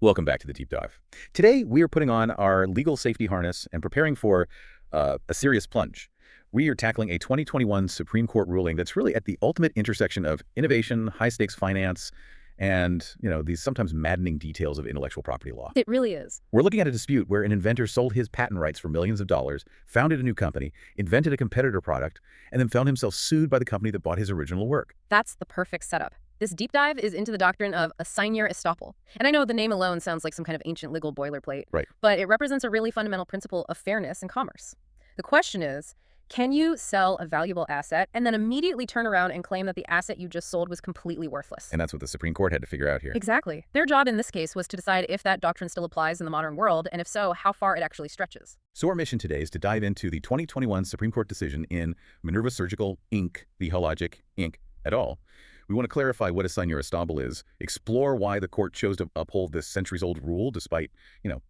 Welcome back to the Deep Dive. Today, we are putting on our legal safety harness and preparing for a serious plunge. We are tackling a 2021 Supreme Court ruling that's really at the ultimate intersection of innovation, high-stakes finance, and, these sometimes maddening details of intellectual property law. It really is. We're looking at a dispute where an inventor sold his patent rights for millions of dollars, founded a new company, invented a competitor product, and then found himself sued by the company that bought his original work. That's the perfect setup. This deep dive is into the doctrine of Assignor Estoppel. And I know the name alone sounds like some kind of ancient legal boilerplate, Right. But it represents a really fundamental principle of fairness in commerce. The question is, can you sell a valuable asset and then immediately turn around and claim that the asset you just sold was completely worthless? And that's what the Supreme Court had to figure out here. Exactly. Their job in this case was to decide if that doctrine still applies in the modern world, and if so, how far it actually stretches. So our mission today is to dive into the 2021 Supreme Court decision in Minerva Surgical, Inc., the Hologic, Inc., et al. We want to clarify what Assignor Estoppel is, explore why the court chose to uphold this centuries-old rule despite,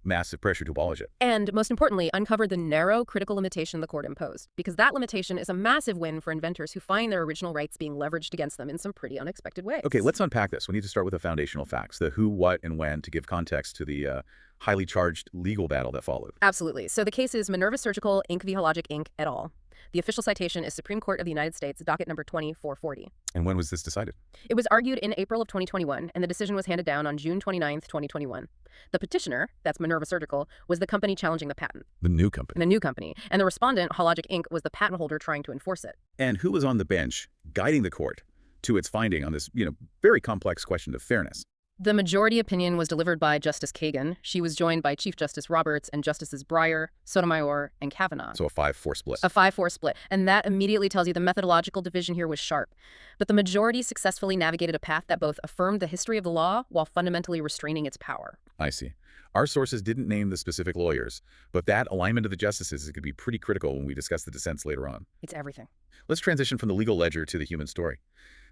massive pressure to abolish it. And most importantly, uncover the narrow critical limitation the court imposed, because that limitation is a massive win for inventors who find their original rights being leveraged against them in some pretty unexpected ways. Okay, let's unpack this. We need to start with the foundational facts, the who, what, and when, to give context to the highly charged legal battle that followed. Absolutely. So the case is Minerva Surgical, Inc. v. Hologic, Inc. et al. The official citation is Supreme Court of the United States, docket number 2440. And when was this decided? It was argued in April of 2021, and the decision was handed down on June 29th, 2021. The petitioner, that's Minerva Surgical, was the company challenging the patent. The new company. The new company. And the respondent, Hologic, Inc., was the patent holder trying to enforce it. And who was on the bench guiding the court to its finding on this, very complex question of fairness? The majority opinion was delivered by Justice Kagan. She was joined by Chief Justice Roberts and Justices Breyer, Sotomayor, and Kavanaugh. So a 5-4 split. A 5-4 split. And that immediately tells you the methodological division here was sharp. But the majority successfully navigated a path that both affirmed the history of the law while fundamentally restraining its power. I see. Our sources didn't name the specific lawyers, but that alignment of the justices is going to be pretty critical when we discuss the dissents later on. It's everything. Let's transition from the legal ledger to the human story.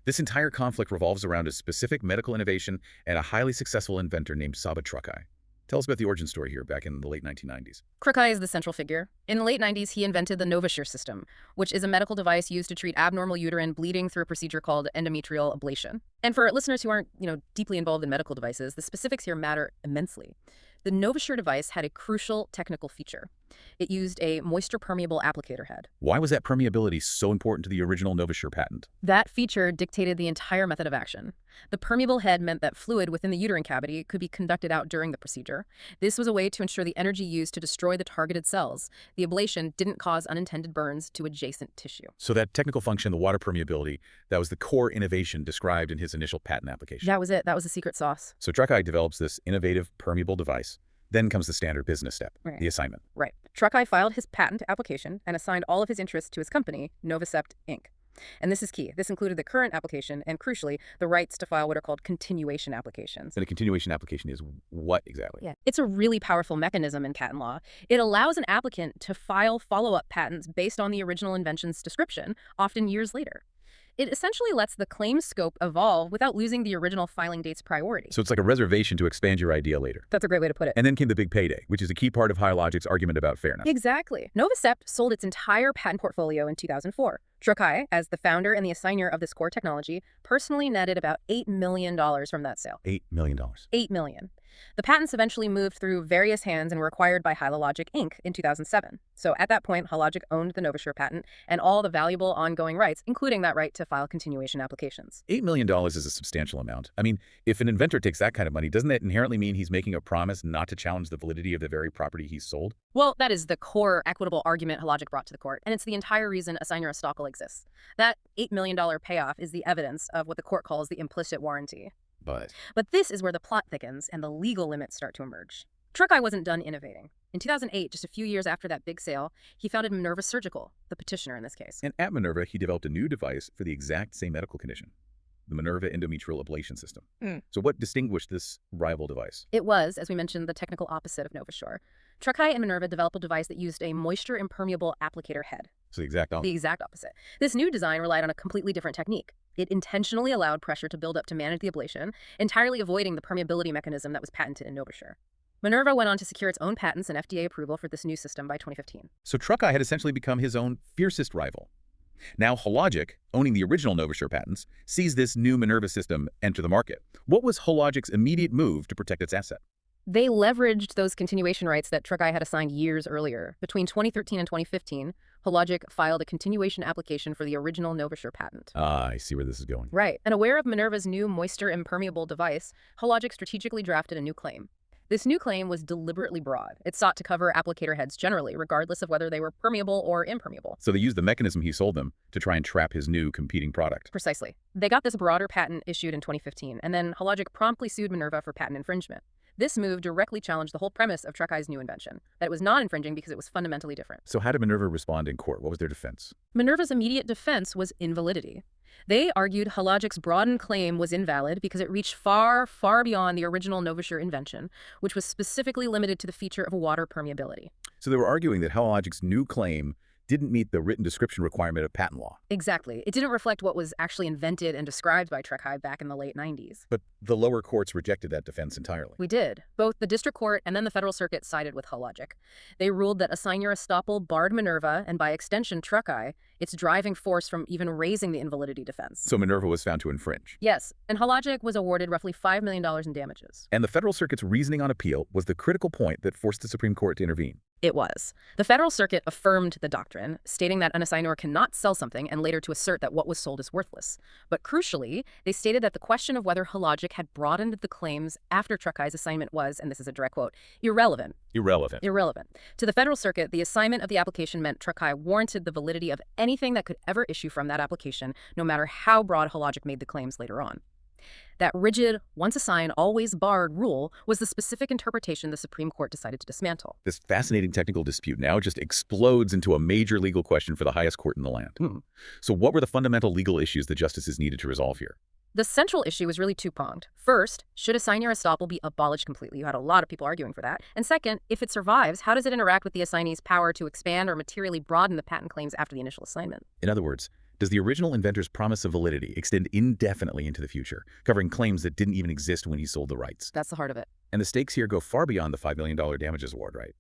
This entire conflict revolves around a specific medical innovation and a highly successful inventor named Saba Truckai. Tell us about the origin story here back in the late 1990s. Truckai is the central figure. In the late 90s, he invented the Novasure system, which is a medical device used to treat abnormal uterine bleeding through a procedure called endometrial ablation. And for listeners who aren't, deeply involved in medical devices, the specifics here matter immensely. The Novasure device had a crucial technical feature. It used a moisture-permeable applicator head. Why was that permeability so important to the original Novasure patent? That feature dictated the entire method of action. The permeable head meant that fluid within the uterine cavity could be conducted out during the procedure. This was a way to ensure the energy used to destroy the targeted cells. The ablation didn't cause unintended burns to adjacent tissue. So that technical function, the water permeability, that was the core innovation described in his initial patent application. That was it. That was the secret sauce. So Truckai develops this innovative permeable device. Then comes the standard business step, Right. the assignment. Right. Truckai filed his patent application and assigned all of his interests to his company, Novacept, Inc. And this is key. This included the current application and, crucially, the rights to file what are called continuation applications. And a continuation application is what exactly? Yeah, it's a really powerful mechanism in patent law. It allows an applicant to file follow-up patents based on the original invention's description, often years later. It essentially lets the claim scope evolve without losing the original filing date's priority. So it's like a reservation to expand your idea later. That's a great way to put it. And then came the big payday, which is a key part of Hologic's argument about fairness. Exactly. Novacept sold its entire patent portfolio in 2004. Truckai, as the founder and the assigner of this core technology, personally netted about $8 million from that sale. $8 million. $8 million. The patents eventually moved through various hands and were acquired by Hologic, Inc. in 2007. So at that point, Hologic owned the Novasure patent and all the valuable ongoing rights, including that right to file continuation applications. $8 million is a substantial amount. I mean, if an inventor takes that kind of money, doesn't that inherently mean he's making a promise not to challenge the validity of the very property he's sold? Well, that is the core equitable argument Hologic brought to the court, and it's the entire reason Assignor Estoppel exists. That $8 million payoff is the evidence of what the court calls the implicit warranty. But this is where the plot thickens and the legal limits start to emerge. Truckai wasn't done innovating. In 2008, just a few years after that big sale, he founded Minerva Surgical, the petitioner in this case. And at Minerva, he developed a new device for the exact same medical condition, the Minerva endometrial ablation system. So what distinguished this rival device? It was, as we mentioned, the technical opposite of Novasure. Truckai and Minerva developed a device that used a moisture-impermeable applicator head. So the exact opposite. The exact opposite. This new design relied on a completely different technique. It intentionally allowed pressure to build up to manage the ablation, entirely avoiding the permeability mechanism that was patented in Novasure. Minerva went on to secure its own patents and FDA approval for this new system by 2015. So Truckai had essentially become his own fiercest rival. Now Hologic, owning the original Novasure patents, sees this new Minerva system enter the market. What was Hologic's immediate move to protect its asset? They leveraged those continuation rights that Truckeye had assigned years earlier. Between 2013 and 2015, Hologic filed a continuation application for the original Novasure patent. Ah, I see where this is going. Right. And aware of Minerva's new moisture-impermeable device, Hologic strategically drafted a new claim. This new claim was deliberately broad. It sought to cover applicator heads generally, regardless of whether they were permeable or impermeable. So they used the mechanism he sold them to try and trap his new competing product. Precisely. They got this broader patent issued in 2015, and then Hologic promptly sued Minerva for patent infringement. This move directly challenged the whole premise of Truckeye's new invention, that it was non-infringing because it was fundamentally different. So how did Minerva respond in court? What was their defense? Minerva's immediate defense was invalidity. They argued Hologic's broadened claim was invalid because it reached far, far beyond the original Novasure invention, which was specifically limited to the feature of water permeability. So they were arguing that Hologic's new claim didn't meet the written description requirement of patent law. Exactly. It didn't reflect what was actually invented and described by Truckeye back in the late 90s. But the lower courts rejected that defense entirely. We did. Both the district court and then the federal circuit sided with Hologic. They ruled that Assignor Estoppel barred Minerva, and by extension Truckeye, its driving force from even raising the invalidity defense. So Minerva was found to infringe. Yes, and Hologic was awarded roughly $5 million in damages. And the federal circuit's reasoning on appeal was the critical point that forced the Supreme Court to intervene. It was. The federal circuit affirmed the doctrine, stating that an assignor cannot sell something and later to assert that what was sold is worthless. But crucially, they stated that the question of whether Hologic had broadened the claims after Truckeye's assignment was, and this is a direct quote, irrelevant. Irrelevant. To the federal circuit, the assignment of the application meant Truckeye warranted the validity of anything that could ever issue from that application, no matter how broad Hologic made the claims later on. That rigid, once assigned, always barred rule was the specific interpretation the Supreme Court decided to dismantle. This fascinating technical dispute now just explodes into a major legal question for the highest court in the land. So what were the fundamental legal issues the justices needed to resolve here? The central issue was really two-pronged. First, should Assignor Estoppel be abolished completely? You had a lot of people arguing for that. And second, if it survives, how does it interact with the assignee's power to expand or materially broaden the patent claims after the initial assignment? In other words, does the original inventor's promise of validity extend indefinitely into the future, covering claims that didn't even exist when he sold the rights? That's the heart of it. And the stakes here go far beyond the $5 million damages award, right?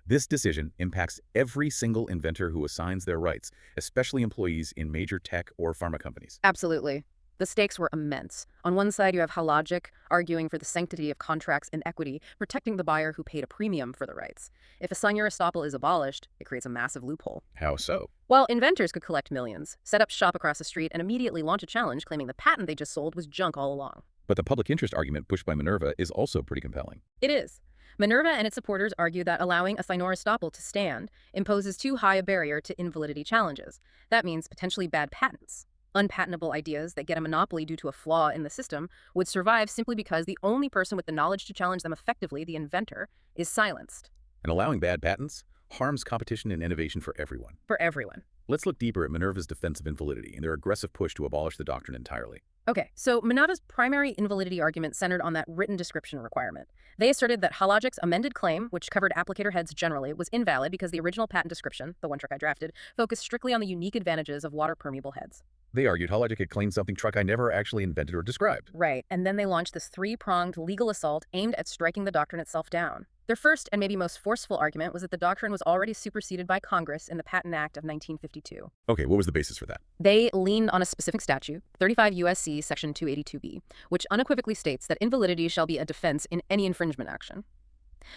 This decision impacts every single inventor who assigns their rights, especially employees in major tech or pharma companies. Absolutely. The stakes were immense. On one side, you have Hologic arguing for the sanctity of contracts and equity, protecting the buyer who paid a premium for the rights. If Assignor Estoppel is abolished, it creates a massive loophole. How so? Well, inventors could collect millions, set up shop across the street, and immediately launch a challenge claiming the patent they just sold was junk all along. But the public interest argument pushed by Minerva is also pretty compelling. It is. Minerva and its supporters argue that allowing Assignor Estoppel to stand imposes too high a barrier to invalidity challenges. That means potentially bad patents. Unpatentable ideas that get a monopoly due to a flaw in the system would survive simply because the only person with the knowledge to challenge them effectively, the inventor, is silenced. And allowing bad patents harms competition and innovation for everyone. For everyone. Let's look deeper at Minerva's defense of invalidity and their aggressive push to abolish the doctrine entirely. Okay, so Minerva's primary invalidity argument centered on that written description requirement. They asserted that Hologic's amended claim, which covered applicator heads generally, was invalid because the original patent description, the one Truckeye drafted, focused strictly on the unique advantages of water-permeable heads. They argued Hologic had claimed something Truckeye never actually invented or described. Right, and then they launched this three-pronged legal assault aimed at striking the doctrine itself down. Their first and maybe most forceful argument was that the doctrine was already superseded by Congress in the Patent Act of 1952. Okay, what was the basis for that? They leaned on a specific statute, 35 U.S.C. Section 282b, which unequivocally states that invalidity shall be a defense in any infringement action.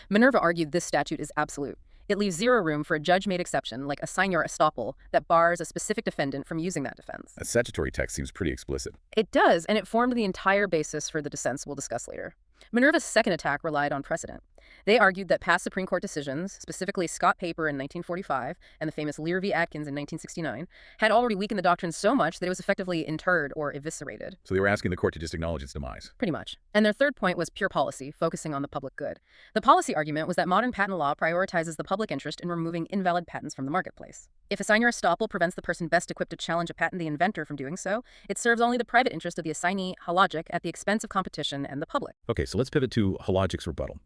Minerva argued this statute is absolute. It leaves zero room for a judge-made exception like Assignor Estoppel that bars a specific defendant from using that defense. A statutory text seems pretty explicit. It does, and it formed the entire basis for the dissents we'll discuss later. Minerva's second attack relied on precedent. They argued that past Supreme Court decisions, specifically Scott Paper in 1945 and the famous Lear v. Atkins in 1969, had already weakened the doctrine so much that it was effectively interred or eviscerated. So they were asking the court to just acknowledge its demise. Pretty much. And their third point was pure policy, focusing on the public good. The policy argument was that modern patent law prioritizes the public interest in removing invalid patents from the marketplace. If Assignor Estoppel prevents the person best equipped to challenge a patent the inventor from doing so, it serves only the private interest of the assignee, Hologic, at the expense of competition and the public. Okay, so let's pivot to Hologic's rebuttal.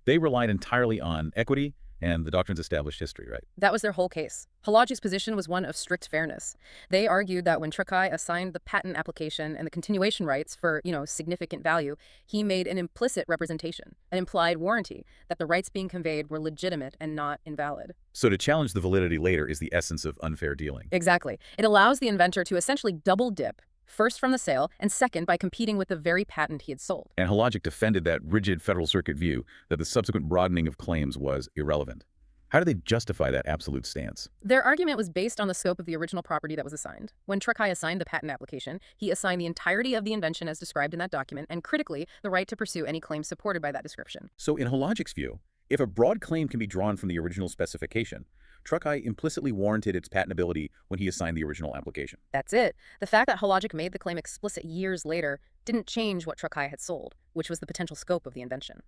They relied entirely on equity and the doctrine's established history, right? That was their whole case. Hologic's position was one of strict fairness. They argued that when Truckeye assigned the patent application and the continuation rights for, significant value, he made an implicit representation, an implied warranty, that the rights being conveyed were legitimate and not invalid. So to challenge the validity later is the essence of unfair dealing. Exactly. It allows the inventor to essentially double dip. First from the sale, and second by competing with the very patent he had sold. And Hologic defended that rigid Federal Circuit view that the subsequent broadening of claims was irrelevant. How do they justify that absolute stance? Their argument was based on the scope of the original property that was assigned. When Truckeye assigned the patent application, he assigned the entirety of the invention as described in that document, and critically, the right to pursue any claims supported by that description. So in Hologic's view, if a broad claim can be drawn from the original specification, Truckeye implicitly warranted its patentability when he assigned the original application. That's it. The fact that Hologic made the claim explicit years later didn't change what Truckeye had sold, which was the potential scope of the invention.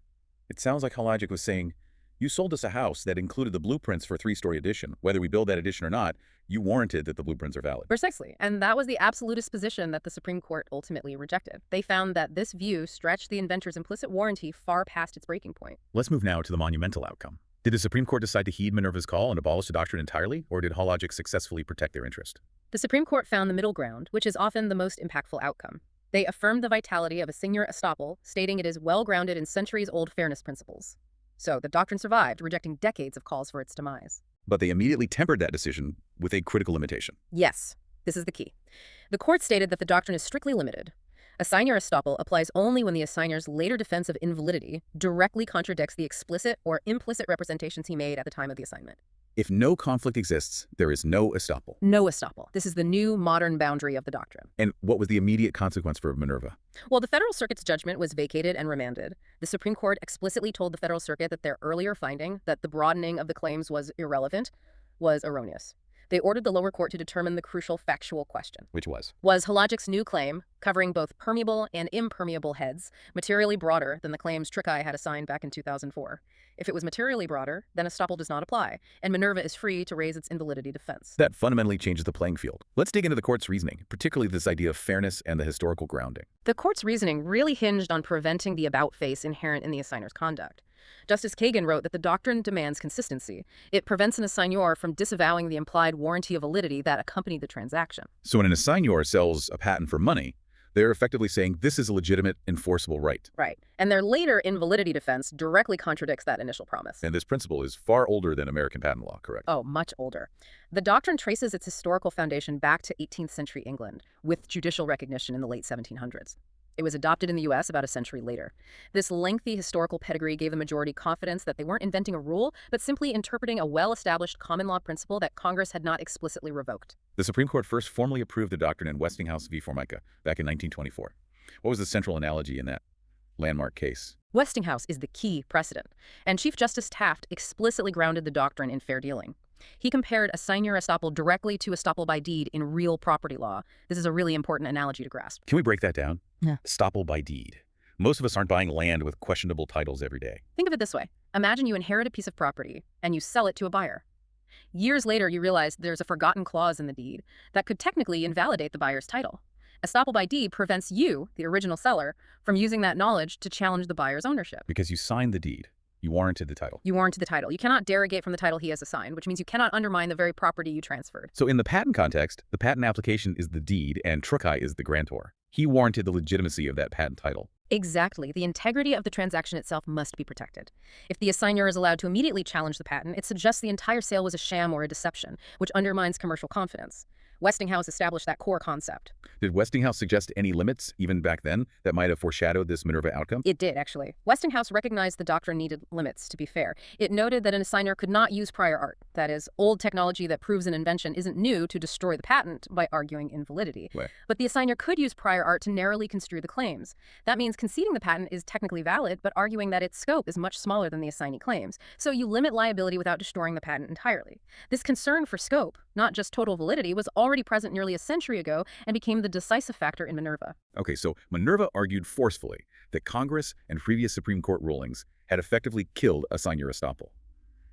It sounds like Hologic was saying, you sold us a house that included the blueprints for a 3-story addition. Whether we build that addition or not, you warranted that the blueprints are valid. Precisely. And that was the absolutist position that the Supreme Court ultimately rejected. They found that this view stretched the inventor's implicit warranty far past its breaking point. Let's move now to the monumental outcome. Did the Supreme Court decide to heed Minerva's call and abolish the doctrine entirely, or did Hologic successfully protect their interest? The Supreme Court found the middle ground, which is often the most impactful outcome. They affirmed the vitality of Assignor Estoppel, stating it is well-grounded in centuries-old fairness principles. So the doctrine survived, rejecting decades of calls for its demise. But they immediately tempered that decision with a critical limitation. Yes, this is the key. The court stated that the doctrine is strictly limited. Assignor Estoppel applies only when the assignor's later defense of invalidity directly contradicts the explicit or implicit representations he made at the time of the assignment. If no conflict exists, there is no estoppel. No estoppel. This is the new modern boundary of the doctrine. And what was the immediate consequence for Minerva? Well, the Federal Circuit's judgment was vacated and remanded. The Supreme Court explicitly told the Federal Circuit that their earlier finding, that the broadening of the claims was irrelevant, was erroneous. They ordered the lower court to determine the crucial factual question. Which was Hologic's new claim, covering both permeable and impermeable heads, materially broader than the claims Truckeye had assigned back in 2004? If it was materially broader, then estoppel does not apply, and Minerva is free to raise its invalidity defense. That fundamentally changes the playing field. Let's dig into the court's reasoning, particularly this idea of fairness and the historical grounding. The court's reasoning really hinged on preventing the about-face inherent in the assignor's conduct. Justice Kagan wrote that the doctrine demands consistency. It prevents an assignor from disavowing the implied warranty of validity that accompanied the transaction. So when an assignor sells a patent for money, they're effectively saying this is a legitimate, enforceable right. Right. And their later invalidity defense directly contradicts that initial promise. And this principle is far older than American patent law, correct? Oh, much older. The doctrine traces its historical foundation back to 18th century England, with judicial recognition in the late 1700s. It was adopted in the U.S. about a century later. This lengthy historical pedigree gave the majority confidence that they weren't inventing a rule, but simply interpreting a well-established common law principle that Congress had not explicitly revoked. The Supreme Court first formally approved the doctrine in Westinghouse v. Formica back in 1924. What was the central analogy in that landmark case? Westinghouse is the key precedent, and Chief Justice Taft explicitly grounded the doctrine in fair dealing. He compared assignor estoppel directly to estoppel by deed in real property law. This is a really important analogy to grasp. Can we break that down? Yeah. Estoppel by deed. Most of us aren't buying land with questionable titles every day. Think of it this way. Imagine you inherit a piece of property and you sell it to a buyer. Years later, you realize there's a forgotten clause in the deed that could technically invalidate the buyer's title. Estoppel by deed prevents you, the original seller, from using that knowledge to challenge the buyer's ownership. Because you signed the deed. You warranted the title. You warranted the title. You cannot derogate from the title he has assigned, which means you cannot undermine the very property you transferred. So in the patent context, the patent application is the deed and Truckeye is the grantor. He warranted the legitimacy of that patent title. Exactly. The integrity of the transaction itself must be protected. If the assignor is allowed to immediately challenge the patent, it suggests the entire sale was a sham or a deception, which undermines commercial confidence. Westinghouse established that core concept. Did Westinghouse suggest any limits, even back then, that might have foreshadowed this Minerva outcome? It did, actually. Westinghouse recognized the doctrine needed limits, to be fair. It noted that an assigner could not use prior art, that is, old technology that proves an invention isn't new, to destroy the patent by arguing invalidity. Right. But the assigner could use prior art to narrowly construe the claims. That means conceding the patent is technically valid, but arguing that its scope is much smaller than the assignee claims. So you limit liability without destroying the patent entirely. This concern for scope, not just total validity, was already present nearly a century ago and became the decisive factor in Minerva. Okay, so Minerva argued forcefully that Congress and previous Supreme Court rulings had effectively killed Assignor Estoppel.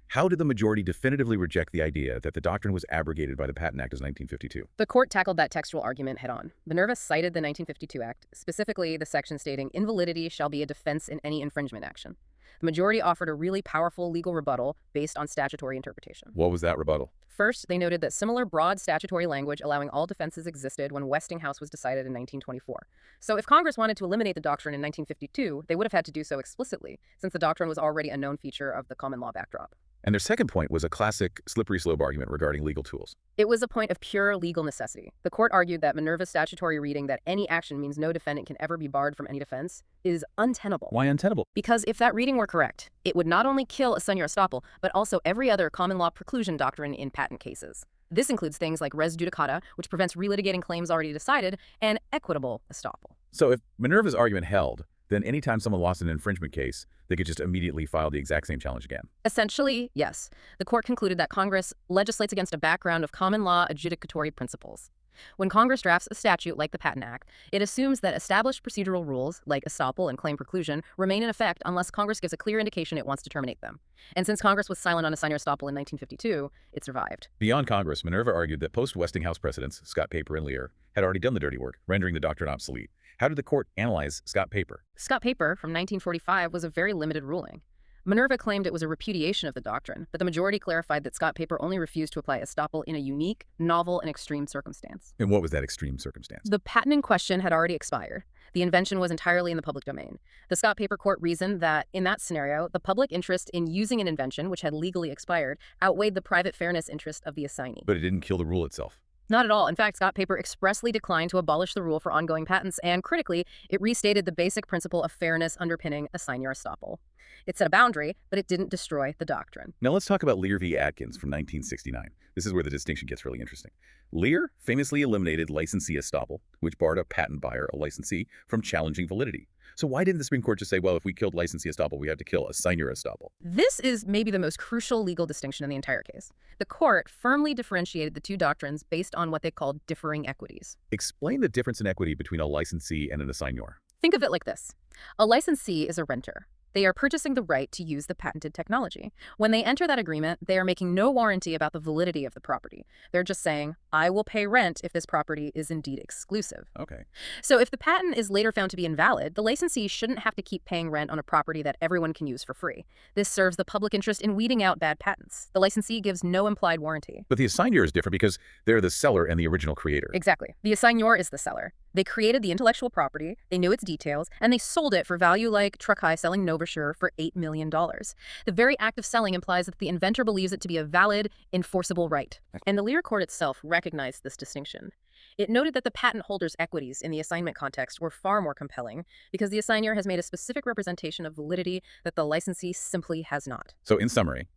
How did the majority definitively reject the idea that the doctrine was abrogated by the Patent Act of 1952? The court tackled that textual argument head-on. Minerva cited the 1952 Act, specifically the section stating invalidity shall be a defense in any infringement action. The majority offered a really powerful legal rebuttal based on statutory interpretation. What was that rebuttal? First, they noted that similar broad statutory language allowing all defenses existed when Westinghouse was decided in 1924. So if Congress wanted to eliminate the doctrine in 1952, they would have had to do so explicitly, since the doctrine was already a known feature of the common law backdrop. And their second point was a classic slippery slope argument regarding legal tools. It was a point of pure legal necessity. The court argued that Minerva's statutory reading that any action means no defendant can ever be barred from any defense is untenable. Why untenable? Because if that reading were correct, it would not only kill Assignor Estoppel, but also every other common law preclusion doctrine in patent cases. This includes things like res judicata, which prevents relitigating claims already decided, and equitable estoppel. So if Minerva's argument held, then anytime someone lost an infringement case, they could just immediately file the exact same challenge again. Essentially, yes. The court concluded that Congress legislates against a background of common law adjudicatory principles. When Congress drafts a statute like the Patent Act, it assumes that established procedural rules, like estoppel and claim preclusion, remain in effect unless Congress gives a clear indication it wants to terminate them. And since Congress was silent on Assignor Estoppel in 1952, it survived. Beyond Congress, Minerva argued that post-Westinghouse precedents, Scott Paper and Lear, had already done the dirty work, rendering the doctrine obsolete. How did the court analyze Scott Paper? Scott Paper, from 1945, was a very limited ruling. Minerva claimed it was a repudiation of the doctrine, but the majority clarified that Scott Paper only refused to apply estoppel in a unique, novel, and extreme circumstance. And what was that extreme circumstance? The patent in question had already expired. The invention was entirely in the public domain. The Scott Paper court reasoned that, in that scenario, the public interest in using an invention, which had legally expired, outweighed the private fairness interest of the assignee. But it didn't kill the rule itself. Not at all. In fact, Scott Paper expressly declined to abolish the rule for ongoing patents, and critically, it restated the basic principle of fairness underpinning Assignor Estoppel. It set a boundary, but it didn't destroy the doctrine. Now let's talk about Lear v. Adkins from 1969. This is where the distinction gets really interesting. Lear famously eliminated licensee estoppel, which barred a patent buyer, a licensee, from challenging validity. So why didn't the Supreme Court just say, well, if we killed licensee estoppel, we have to kill Assignor Estoppel? This is maybe the most crucial legal distinction in the entire case. The court firmly differentiated the two doctrines based on what they called differing equities. Explain the difference in equity between a licensee and an assignor. Think of it like this. A licensee is a renter. They are purchasing the right to use the patented technology. When they enter that agreement, they are making no warranty about the validity of the property. They're just saying, I will pay rent if this property is indeed exclusive. Okay. So if the patent is later found to be invalid, the licensee shouldn't have to keep paying rent on a property that everyone can use for free. This serves the public interest in weeding out bad patents. The licensee gives no implied warranty. But the assignor is different because they're the seller and the original creator. Exactly. The assignor is the seller. They created the intellectual property, they knew its details, and they sold it for value like Truckeye selling Novasure for $8 million. The very act of selling implies that the inventor believes it to be a valid, enforceable right. And the Lear court itself recognized this distinction. It noted that the patent holder's equities in the assignment context were far more compelling because the assignor has made a specific representation of validity that the licensee simply has not. So in summary,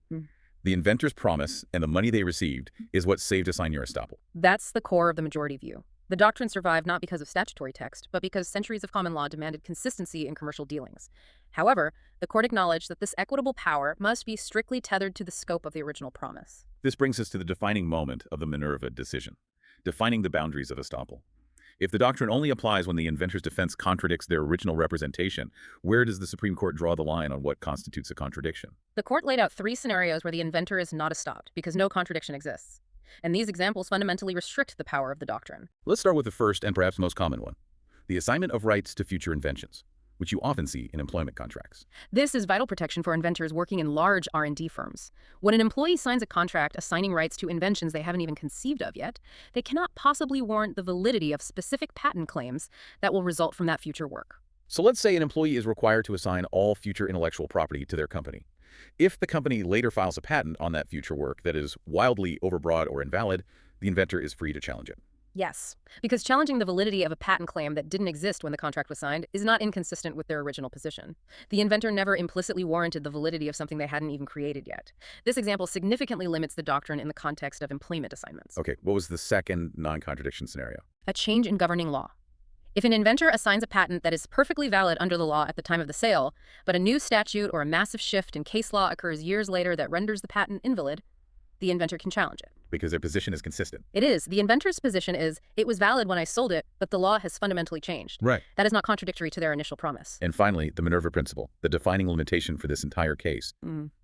the inventor's promise and the money they received is what saved Assignor Estoppel. That's the core of the majority view. The doctrine survived not because of statutory text, but because centuries of common law demanded consistency in commercial dealings. However, the court acknowledged that this equitable power must be strictly tethered to the scope of the original promise. This brings us to the defining moment of the Minerva decision, defining the boundaries of estoppel. If the doctrine only applies when the inventor's defense contradicts their original representation, where does the Supreme Court draw the line on what constitutes a contradiction? The court laid out 3 scenarios where the inventor is not estopped because no contradiction exists. And these examples fundamentally restrict the power of the doctrine. Let's start with the first and perhaps most common one, the assignment of rights to future inventions, which you often see in employment contracts. This is vital protection for inventors working in large R&D firms. When an employee signs a contract assigning rights to inventions they haven't even conceived of yet, they cannot possibly warrant the validity of specific patent claims that will result from that future work. So let's say an employee is required to assign all future intellectual property to their company. If the company later files a patent on that future work that is wildly overbroad or invalid, the inventor is free to challenge it. Yes, because challenging the validity of a patent claim that didn't exist when the contract was signed is not inconsistent with their original position. The inventor never implicitly warranted the validity of something they hadn't even created yet. This example significantly limits the doctrine in the context of employment assignments. Okay, what was the second non-contradiction scenario? A change in governing law. If an inventor assigns a patent that is perfectly valid under the law at the time of the sale, but a new statute or a massive shift in case law occurs years later that renders the patent invalid, the inventor can challenge it. Because their position is consistent. It is. The inventor's position is, it was valid when I sold it, but the law has fundamentally changed. Right. That is not contradictory to their initial promise. And finally, the Minerva principle, the defining limitation for this entire case,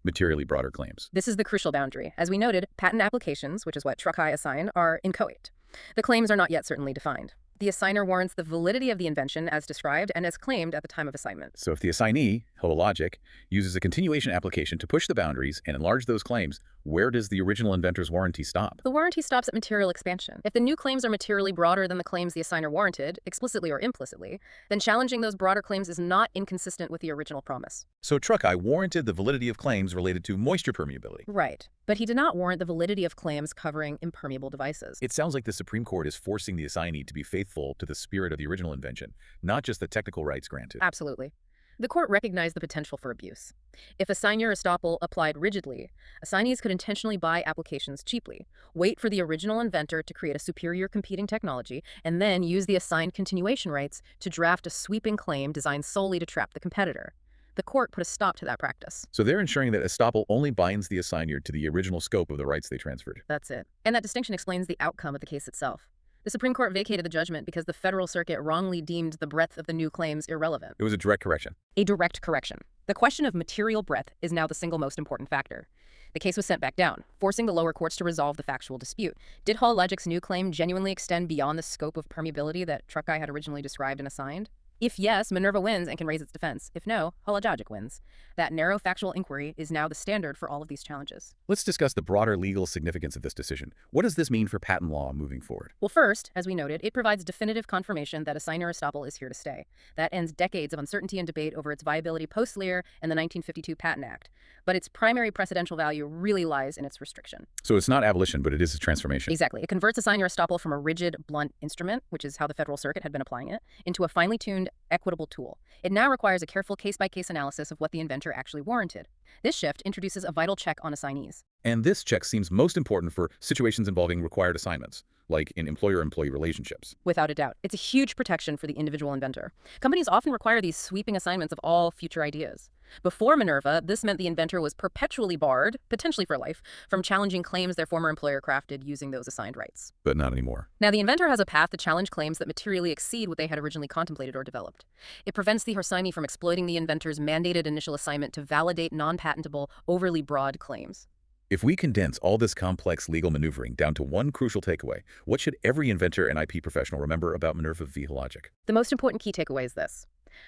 materially broader claims. This is the crucial boundary. As we noted, patent applications, which is what Truckeye assigned, are inchoate. The claims are not yet certainly defined. The assigner warrants the validity of the invention as described and as claimed at the time of assignment. So if the assignee, Hologic, uses a continuation application to push the boundaries and enlarge those claims, Where does the original inventor's warranty stop? The warranty stops at material expansion. If the new claims are materially broader than the claims the assigner warranted, explicitly or implicitly, then challenging those broader claims is not inconsistent with the original promise. So Truckeye warranted the validity of claims related to moisture permeability. Right. But he did not warrant the validity of claims covering impermeable devices. It sounds like the Supreme Court is forcing the assignee to be faithful to the spirit of the original invention, not just the technical rights granted. Absolutely. The court recognized the potential for abuse. If Assignor Estoppel applied rigidly, assignees could intentionally buy applications cheaply, wait for the original inventor to create a superior competing technology, and then use the assigned continuation rights to draft a sweeping claim designed solely to trap the competitor. The court put a stop to that practice. So they're ensuring that Estoppel only binds the assignor to the original scope of the rights they transferred. That's it. And that distinction explains the outcome of the case itself. The Supreme Court vacated the judgment because the Federal Circuit wrongly deemed the breadth of the new claims irrelevant. It was a direct correction. A direct correction. The question of material breadth is now the single most important factor. The case was sent back down, forcing the lower courts to resolve the factual dispute. Did Hologic's new claim genuinely extend beyond the scope of permeability that Truckeye had originally described and assigned? If yes, Minerva wins and can raise its defense. If no, Hologic wins. That narrow factual inquiry is now the standard for all of these challenges. Let's discuss the broader legal significance of this decision. What does this mean for patent law moving forward? Well, first, as we noted, it provides definitive confirmation that Assignor Estoppel is here to stay. That ends decades of uncertainty and debate over its viability post-Lear and the 1952 Patent Act. But its primary precedential value really lies in its restriction. So it's not abolition, but it is a transformation. Exactly. It converts Assignor Estoppel from a rigid, blunt instrument, which is how the Federal Circuit had been applying it, into a finely tuned, equitable tool. It now requires a careful case-by-case analysis of what the inventor actually warranted. This shift introduces a vital check on assignees. And this check seems most important for situations involving required assignments, like in employer-employee relationships. Without a doubt. It's a huge protection for the individual inventor. Companies often require these sweeping assignments of all future ideas. Before Minerva, this meant the inventor was perpetually barred, potentially for life, from challenging claims their former employer crafted using those assigned rights. But not anymore. Now, the inventor has a path to challenge claims that materially exceed what they had originally contemplated or developed. It prevents the assignee from exploiting the inventor's mandated initial assignment to validate non-patentable, overly broad claims. If we condense all this complex legal maneuvering down to one crucial takeaway, what should every inventor and IP professional remember about Minerva v. Hologic? The most important key takeaway is this.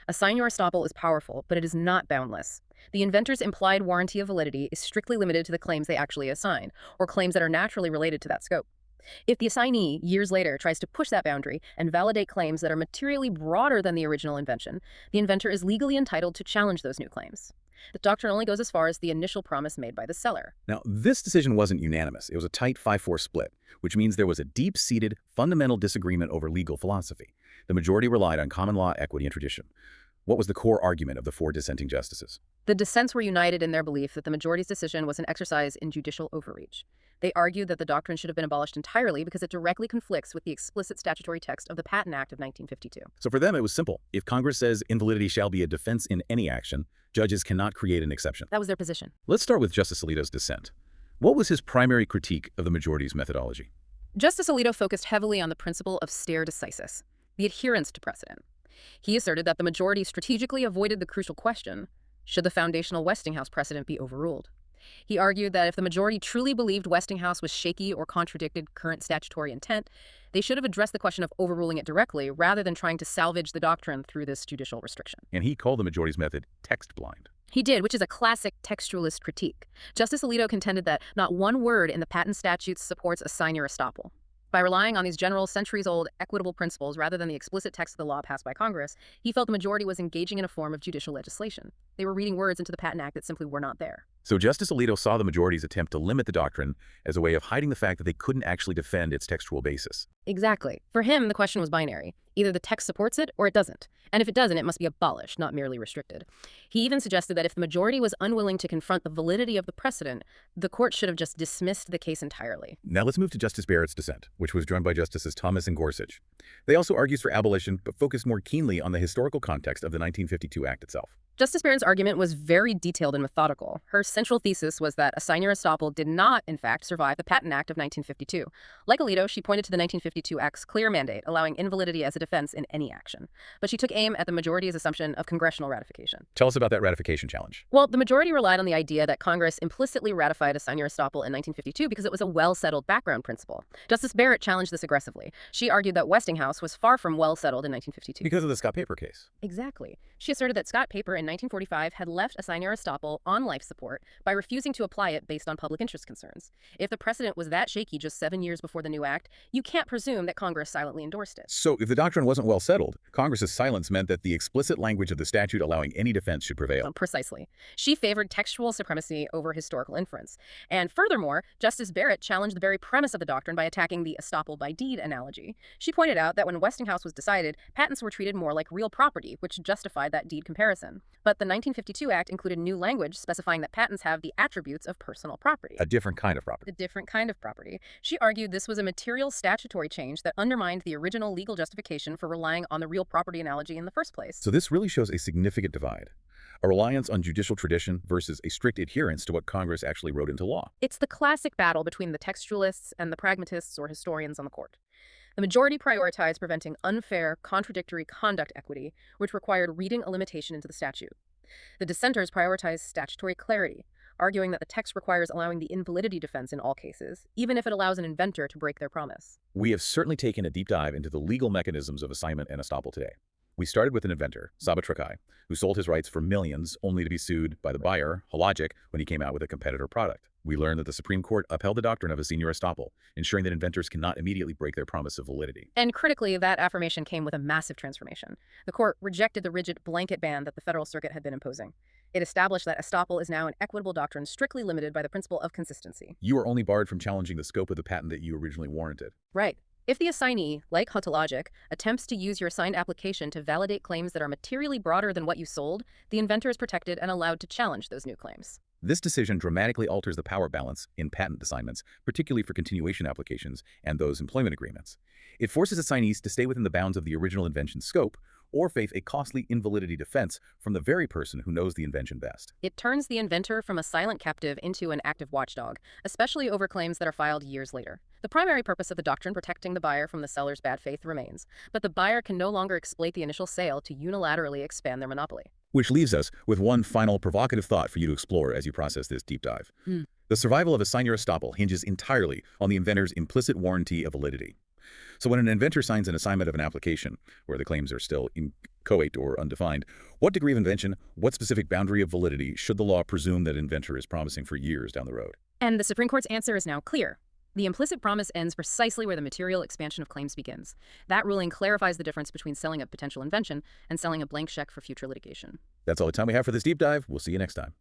Assignor Estoppel is powerful, but it is not boundless. The inventor's implied warranty of validity is strictly limited to the claims they actually assign, or claims that are naturally related to that scope. If the assignee, years later, tries to push that boundary and validate claims that are materially broader than the original invention, the inventor is legally entitled to challenge those new claims. The doctrine only goes as far as the initial promise made by the seller. Now, this decision wasn't unanimous. It was a tight 5-4 split, which means there was a deep-seated, fundamental disagreement over legal philosophy. The majority relied on common law, equity, and tradition. What was the core argument of the 4 dissenting justices? The dissents were united in their belief that the majority's decision was an exercise in judicial overreach. They argued that the doctrine should have been abolished entirely because it directly conflicts with the explicit statutory text of the Patent Act of 1952. So for them, it was simple. If Congress says invalidity shall be a defense in any action, judges cannot create an exception. That was their position. Let's start with Justice Alito's dissent. What was his primary critique of the majority's methodology? Justice Alito focused heavily on the principle of stare decisis, the adherence to precedent. He asserted that the majority strategically avoided the crucial question, should the foundational Westinghouse precedent be overruled? He argued that if the majority truly believed Westinghouse was shaky or contradicted current statutory intent, they should have addressed the question of overruling it directly rather than trying to salvage the doctrine through this judicial restriction. And he called the majority's method text-blind. He did, which is a classic textualist critique. Justice Alito contended that not one word in the patent statutes supports Assignor Estoppel. By relying on these general, centuries-old, equitable principles rather than the explicit text of the law passed by Congress, he felt the majority was engaging in a form of judicial legislation. They were reading words into the Patent Act that simply were not there. So Justice Alito saw the majority's attempt to limit the doctrine as a way of hiding the fact that they couldn't actually defend its textual basis. Exactly. For him, the question was binary. Either the text supports it or it doesn't. And if it doesn't, it must be abolished, not merely restricted. He even suggested that if the majority was unwilling to confront the validity of the precedent, the court should have just dismissed the case entirely. Now let's move to Justice Barrett's dissent, which was joined by Justices Thomas and Gorsuch. They also argued for abolition, but focused more keenly on the historical context of the 1952 Act itself. Justice Barrett's argument was very detailed and methodical. Her central thesis was that Assignor Estoppel did not, in fact, survive the Patent Act of 1952. Like Alito, she pointed to the 1952 Act's clear mandate, allowing invalidity as a defense in any action. But she took aim at the majority's assumption of congressional ratification. Tell us about that ratification challenge. Well, the majority relied on the idea that Congress implicitly ratified Assignor Estoppel in 1952 because it was a well-settled background principle. Justice Barrett challenged this aggressively. She argued that Westinghouse was far from well-settled in 1952. Because of the Scott Paper case. Exactly. She asserted that Scott Paper in in 1945 had left Assignor Estoppel on life support by refusing to apply it based on public interest concerns. If the precedent was that shaky just 7 years before the new act, you can't presume that Congress silently endorsed it. So if the doctrine wasn't well settled, Congress's silence meant that the explicit language of the statute allowing any defense should prevail. Precisely. She favored textual supremacy over historical inference. And furthermore, Justice Barrett challenged the very premise of the doctrine by attacking the estoppel by deed analogy. She pointed out that when Westinghouse was decided, patents were treated more like real property, which justified that deed comparison. But the 1952 Act included new language specifying that patents have the attributes of personal property. A different kind of property. A different kind of property. She argued this was a material statutory change that undermined the original legal justification for relying on the real property analogy in the first place. So this really shows a significant divide. A reliance on judicial tradition versus a strict adherence to what Congress actually wrote into law. It's the classic battle between the textualists and the pragmatists or historians on the court. The majority prioritized preventing unfair, contradictory conduct equity, which required reading a limitation into the statute. The dissenters prioritized statutory clarity, arguing that the text requires allowing the invalidity defense in all cases, even if it allows an inventor to break their promise. We have certainly taken a deep dive into the legal mechanisms of assignment and estoppel today. We started with an inventor, Sabatrakai, who sold his rights for millions only to be sued by the buyer, Hologic, when he came out with a competitor product. We learned that the Supreme Court upheld the doctrine of Assignor Estoppel, ensuring that inventors cannot immediately break their promise of validity. And critically, that affirmation came with a massive transformation. The court rejected the rigid blanket ban that the Federal Circuit had been imposing. It established that estoppel is now an equitable doctrine strictly limited by the principle of consistency. You are only barred from challenging the scope of the patent that you originally warranted. Right. If the assignee, like Hologic, attempts to use your assigned application to validate claims that are materially broader than what you sold, the inventor is protected and allowed to challenge those new claims. This decision dramatically alters the power balance in patent assignments, particularly for continuation applications and those employment agreements. It forces assignees to stay within the bounds of the original invention's scope, or face a costly invalidity defense from the very person who knows the invention best. It turns the inventor from a silent captive into an active watchdog, especially over claims that are filed years later. The primary purpose of the doctrine protecting the buyer from the seller's bad faith remains, but the buyer can no longer exploit the initial sale to unilaterally expand their monopoly. Which leaves us with one final provocative thought for you to explore as you process this deep dive. The survival of Assignor Estoppel hinges entirely on the inventor's implicit warranty of validity. So when an inventor signs an assignment of an application, where the claims are still inchoate or undefined, what degree of invention, what specific boundary of validity should the law presume that inventor is promising for years down the road? And the Supreme Court's answer is now clear. The implicit promise ends precisely where the material expansion of claims begins. That ruling clarifies the difference between selling a potential invention and selling a blank check for future litigation. That's all the time we have for this deep dive. We'll see you next time.